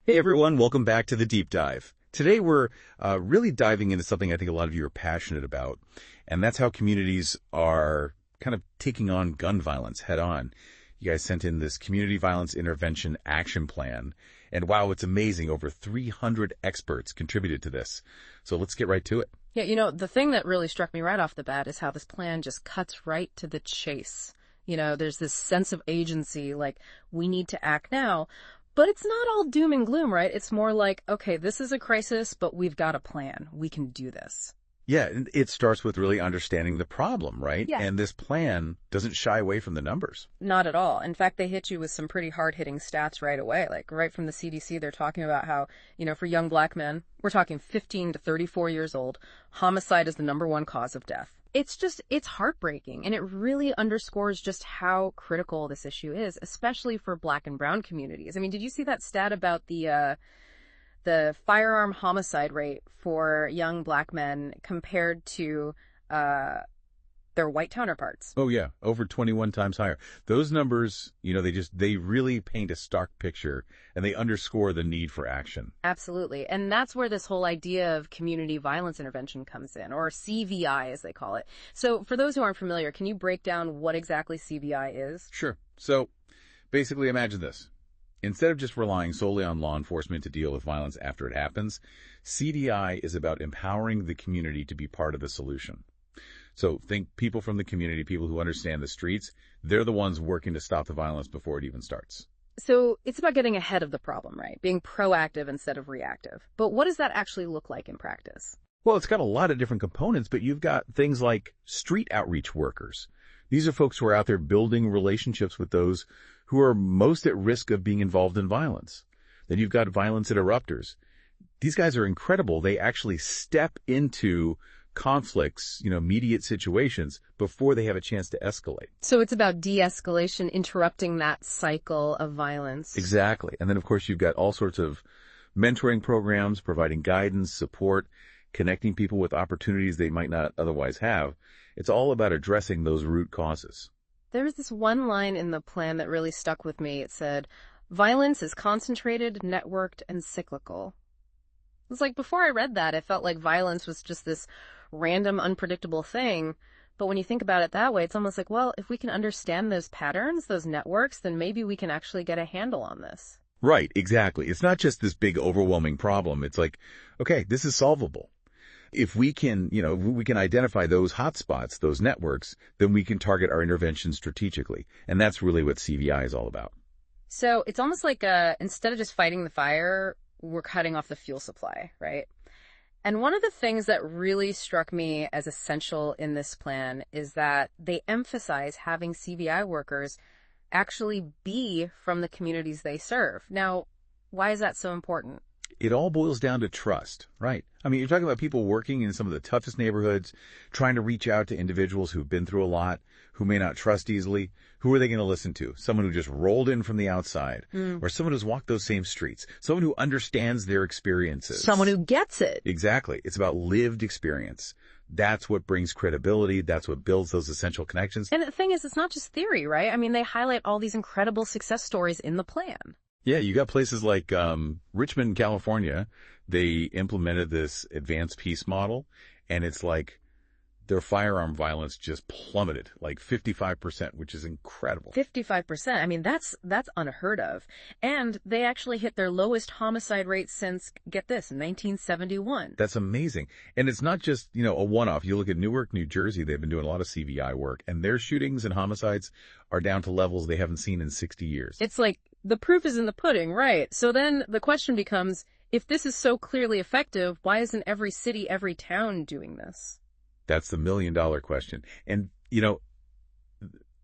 Hey everyone, welcome back to the Deep Dive. Today we're really diving into something I think a lot of you are passionate about, and that's how communities are kind of taking on gun violence head on. You guys sent in this Community Violence Intervention Action Plan, and wow, it's amazing. Over 300 experts contributed to this. So let's get right to it. Yeah, the thing that really struck me right off the bat is how this plan just cuts right to the chase. There's this sense of agency, like, we need to act now. But it's not all doom and gloom, right? It's more like, okay, this is a crisis, but we've got a plan. We can do this. Yeah, it starts with really understanding the problem, right? Yeah. And this plan doesn't shy away from the numbers. Not at all. In fact, they hit you with some pretty hard-hitting stats right away. Like, right from the CDC, they're talking about how, for young black men, we're talking 15 to 34 years old, homicide is the #1 cause of death. It's heartbreaking, and it really underscores just how critical this issue is, especially for black and brown communities. I mean, did you see that stat about the firearm homicide rate for young black men compared to their white counterparts? Oh yeah, over 21 times higher. Those numbers, they really paint a stark picture, and they underscore the need for action. Absolutely. And that's where this whole idea of community violence intervention comes in, or CVI as they call it. So for those who aren't familiar, can you break down what exactly CVI is? Sure. So basically imagine this. Instead of just relying solely on law enforcement to deal with violence after it happens, CDI is about empowering the community to be part of the solution. So think people from the community, people who understand the streets, they're the ones working to stop the violence before it even starts. So it's about getting ahead of the problem, right? Being proactive instead of reactive. But what does that actually look like in practice? Well, it's got a lot of different components, but you've got things like street outreach workers. These are folks who are out there building relationships with those who are most at risk of being involved in violence. Then you've got violence interrupters. These guys are incredible. They actually step into conflicts, immediate situations before they have a chance to escalate. So it's about de-escalation, interrupting that cycle of violence. Exactly. And then, of course, you've got all sorts of mentoring programs, providing guidance, support, connecting people with opportunities they might not otherwise have. It's all about addressing those root causes. There was this one line in the plan that really stuck with me. It said, violence is concentrated, networked, and cyclical. It was like, before I read that, it felt like violence was just this random, unpredictable thing. But when you think about it that way, it's almost like, well, if we can understand those patterns, those networks, then maybe we can actually get a handle on this. Right, exactly. It's not just this big, overwhelming problem. It's like, okay, this is solvable. If we can, we can identify those hotspots, those networks, then we can target our intervention strategically. And that's really what CVI is all about. So it's almost like instead of just fighting the fire, we're cutting off the fuel supply, right? And one of the things that really struck me as essential in this plan is that they emphasize having CVI workers actually be from the communities they serve. Now, why is that so important? It all boils down to trust, right? I mean, you're talking about people working in some of the toughest neighborhoods, trying to reach out to individuals who've been through a lot, who may not trust easily. Who are they going to listen to? Someone who just rolled in from the outside, or someone who's walked those same streets, someone who understands their experiences. Someone who gets it. Exactly. It's about lived experience. That's what brings credibility. That's what builds those essential connections. And the thing is, it's not just theory, right? I mean, they highlight all these incredible success stories in the plan. Yeah, you got places like Richmond, California. They implemented this advanced peace model, and it's like their firearm violence just plummeted, like 55%, which is incredible. 55%. I mean, that's unheard of. And they actually hit their lowest homicide rate since, get this, 1971. That's amazing. And it's not just, a one-off. You look at Newark, New Jersey, they've been doing a lot of CVI work, and their shootings and homicides are down to levels they haven't seen in 60 years. It's like the proof is in the pudding, right? So then the question becomes, if this is so clearly effective, why isn't every city, every town doing this? That's the million-dollar question. And,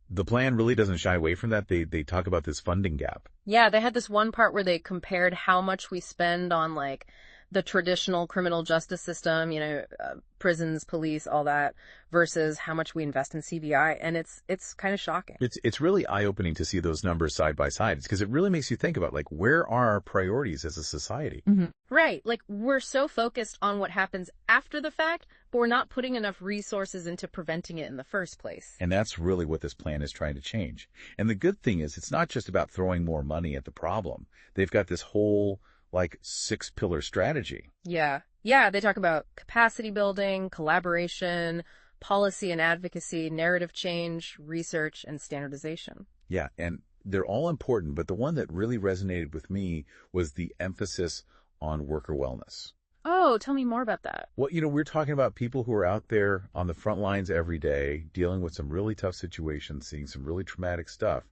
the plan really doesn't shy away from that. They talk about this funding gap. Yeah, they had this one part where they compared how much we spend on, like, the traditional criminal justice system, prisons, police, all that, versus how much we invest in CVI. And it's kind of shocking. It's really eye-opening to see those numbers side by side. It's because it really makes you think about, like, where are our priorities as a society? Mm-hmm. Right. Like, we're so focused on what happens after the fact, but we're not putting enough resources into preventing it in the first place. And that's really what this plan is trying to change. And the good thing is it's not just about throwing more money at the problem. They've got this whole like 6-pillar strategy. Yeah. Yeah, they talk about capacity building, collaboration, policy and advocacy, narrative change, research, and standardization. Yeah, and they're all important, but the one that really resonated with me was the emphasis on worker wellness. Oh, tell me more about that. Well, we're talking about people who are out there on the front lines every day, dealing with some really tough situations, seeing some really traumatic stuff.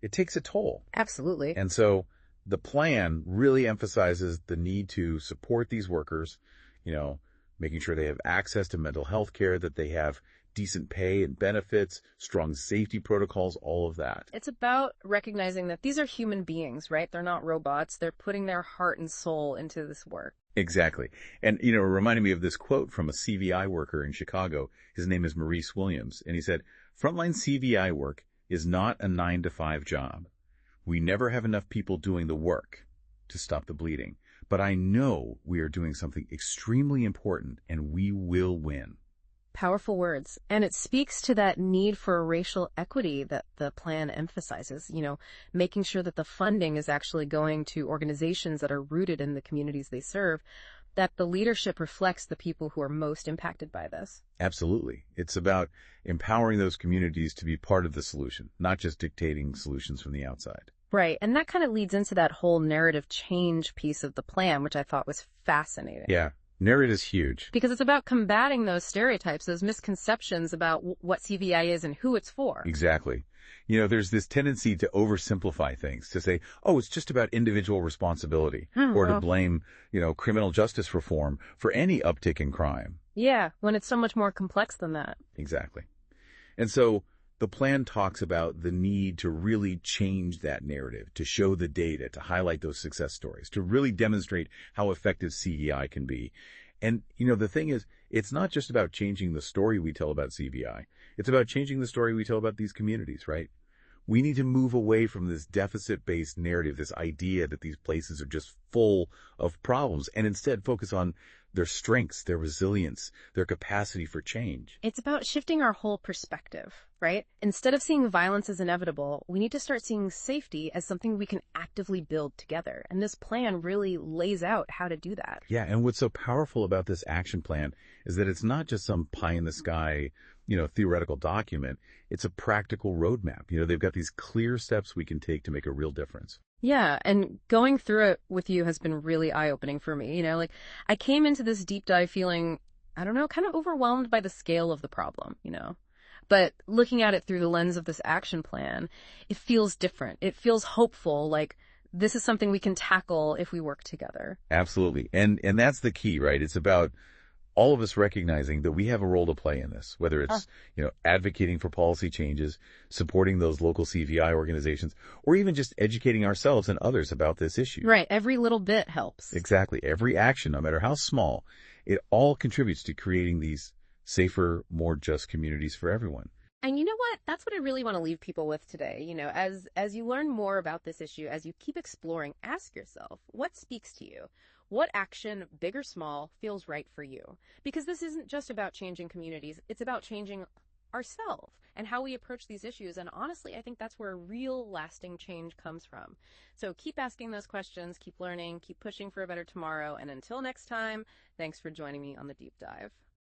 It takes a toll. Absolutely. And so the plan really emphasizes the need to support these workers, you know, making sure they have access to mental health care, that they have decent pay and benefits, strong safety protocols, all of that. It's about recognizing that these are human beings, right? They're not robots. They're putting their heart and soul into this work. Exactly. And, it reminded me of this quote from a CVI worker in Chicago. His name is Maurice Williams. And he said, "Frontline CVI work is not a 9-to-5 job. We never have enough people doing the work to stop the bleeding. But I know we are doing something extremely important, and we will win." Powerful words. And it speaks to that need for racial equity that the plan emphasizes, making sure that the funding is actually going to organizations that are rooted in the communities they serve, that the leadership reflects the people who are most impacted by this. Absolutely. It's about empowering those communities to be part of the solution, not just dictating solutions from the outside. Right. And that kind of leads into that whole narrative change piece of the plan, which I thought was fascinating. Yeah. Narrative is huge. Because it's about combating those stereotypes, those misconceptions about what CVI is and who it's for. Exactly. There's this tendency to oversimplify things, to say, oh, it's just about individual responsibility, or to blame, criminal justice reform for any uptick in crime. Yeah, when it's so much more complex than that. Exactly. And so the plan talks about the need to really change that narrative, to show the data, to highlight those success stories, to really demonstrate how effective CVI can be. And, the thing is, it's not just about changing the story we tell about CVI. It's about changing the story we tell about these communities, right? We need to move away from this deficit-based narrative, this idea that these places are just full of problems, and instead focus on their strengths, their resilience, their capacity for change. It's about shifting our whole perspective, right? Instead of seeing violence as inevitable, we need to start seeing safety as something we can actively build together. And this plan really lays out how to do that. Yeah, and what's so powerful about this action plan is that it's not just some pie-in-the-sky, theoretical document. It's a practical roadmap. They've got these clear steps we can take to make a real difference. Yeah, and going through it with you has been really eye-opening for me. I came into this deep dive feeling, I don't know, kind of overwhelmed by the scale of the problem, But looking at it through the lens of this action plan, it feels different. It feels hopeful, like this is something we can tackle if we work together. Absolutely. And that's the key, right? It's about all of us recognizing that we have a role to play in this, whether it's, advocating for policy changes, supporting those local CVI organizations, or even just educating ourselves and others about this issue. Right. Every little bit helps. Exactly. Every action, no matter how small, it all contributes to creating these safer, more just communities for everyone. And you know what? That's what I really want to leave people with today. As you learn more about this issue, as you keep exploring, ask yourself, what speaks to you? What action, big or small, feels right for you? Because this isn't just about changing communities. It's about changing ourselves and how we approach these issues. And honestly, I think that's where real lasting change comes from. So keep asking those questions, keep learning, keep pushing for a better tomorrow. And until next time, thanks for joining me on the Deep Dive.